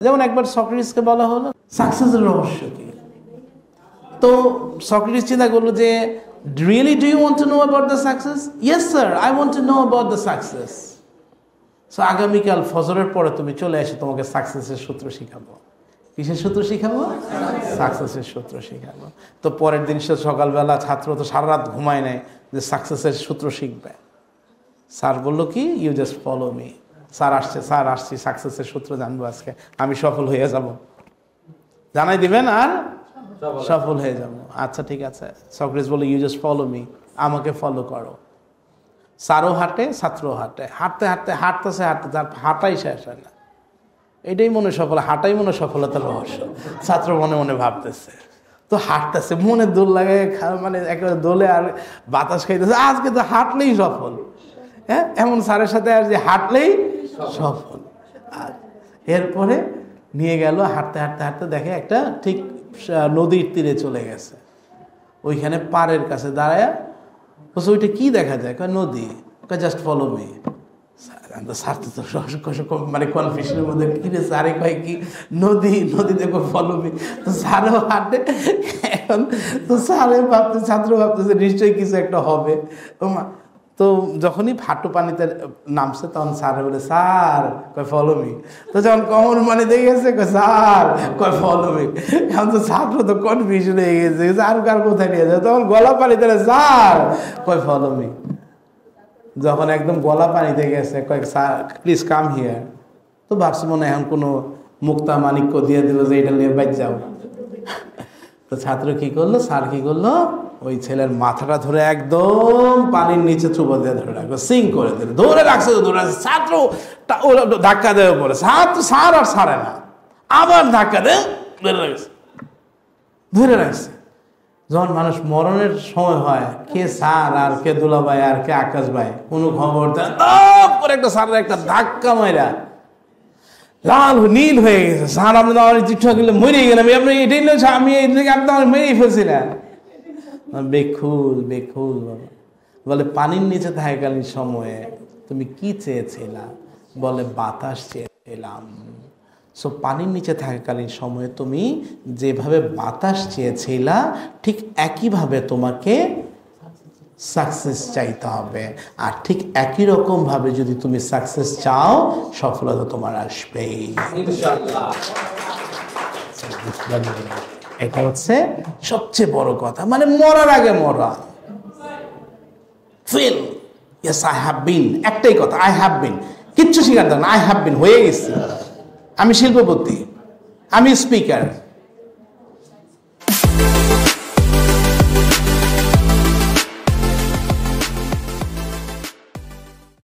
যেমন একবার সক্রেটিসকে বলা হলো সাকসেসের রহস্য কি, তো সক্রেটিস চিন্তা করলো যে really do you want to know about the success? Yes sir, I want to know about the success. So আগামীকাল ফজরের পরে তুমি চলে এসে তোমাকে সাকসেসের সূত্র শিখাবো। কিসের সূত্র শিখাবো? সাকসেসের সূত্র শিখাবো। তো পরের দিন সে সকালবেলা, ছাত্র তো সারা রাত ঘুমায় নেয় যে সাকসেসের সূত্র শিখবে। স্যার বললো কি, you just follow me. Sir আসছি সাকসেসের সূত্র জানবো আজকে, আমি সফল হয়ে যাব, জানাই দিবেন আর সফল হয়ে যাব। আচ্ছা ঠিক আছে। সক্রেটিস বললো ইউ জাস্ট ফলো মি, আমাকে ফলো করো। স্যারও হাঁটে, ছাত্রও হাঁটে, হাঁটতেছে তার হাঁটাই শেষ হয় না। এটাই মনে সফল, হাঁটাই মনে সফলতার রহস্য। ছাত্র মনে মনে ভাবতেছে, তো হাঁটতেছে, মনে দোল লাগে, মানে একেবারে দোলে আর বাতাস খাইতেছে, আজকে তো হাঁটলেই সফল। হ্যাঁ, এমন স্যারের সাথে আর যে হাঁটলেই সফল। আর এরপরে নিয়ে গেল, হাঁটতে দেখে একটা ঠিক নদীর তীরে চলে গেছে। ওইখানে পাড়ের কাছে দাঁড়ায় বলছে ওইটা কি দেখা যায়? নদী। Just follow me. স্যার তো মানে কনফিউশনের মধ্যে, কি রে স্যারে কয় কি নদী দেখো ফলো মি। তো স্যারও হাঁটে, এখন তো স্যারে ভাবতে, ছাত্র ভাবতেছে নিশ্চয়ই কিছু একটা হবে। তো যখনই হাঁটু পানিতে নামছে তখন স্যার বলে স্যার কয় ফলো মি। তো যখন কমর মানে দেখে গেছে স্যার কয় ফলো মি। এখন তো ছাত্র তো কনফিউশন হয়ে গেছে, স্যার কার কোথায় নিয়ে যায়, তখন গলা পানিতে স্যার কয় ফলো মি। যখন একদম গলা পানিতে গেছে কয়েক স্যার প্লিজ কাম হিয়ার, তো ভাবছি মনে এখন কোনো মুক্তা মানিক্য দিয়ে দিল যে এটা নিয়ে বাইর যাও। তো ছাত্র কি করলো, স্যার কি করলো, ওই ছেলের মাথাটা ধরে একদম পানির নিচে চুপা দিয়ে ধরে রাখলো, সিং করে দিল, ধরে রাখছে ছাত্র ধাক্কা দেওয়া পরে স্যার আর ছাড়ে না, আবার ধাক্কা দেয় ধরে রাখছে। যখন মানুষ মরণের সময় হয়, কে স্যার আর কে দুলাভাই আর কে আকাশ ভাই কোনো খবর দেয় করে একটা স্যারের একটা ধাক্কা মাইরা লাল নীল হয়ে গেছে। স্যার আপনি তো আমার চিঠা গেলে মরে গেলাম, আপনি এটাই আমি একদম মেরেই ফেলছিলাম। বেখুল বাবা বলে পানির নিচে থাকাকালীন সময়ে তুমি কি চেয়েছিলা? বলে বাতাস চেয়েছিলাম। সো পানির নিচে থাকাকালীন সময়ে তুমি যেভাবে বাতাস চেয়েছিলা ঠিক একইভাবে তোমাকে সাকসেস চাইতে হবে। আর ঠিক একই রকম ভাবে যদি তুমি সাকসেস চাও, সফলতা তোমার আসবেই ইনশাআল্লাহ। এটা হচ্ছে সবচেয়ে বড় কথা, মানে মরার আগে মরা। Feel yes I have been, একটাই কথা, আই হ্যাভ বিন, কিচ্ছু শিখার দরকার না, আই হ্যাভ বিন, হয়ে গেছি। আমি শিল্পপতি, আমি স্পিকার,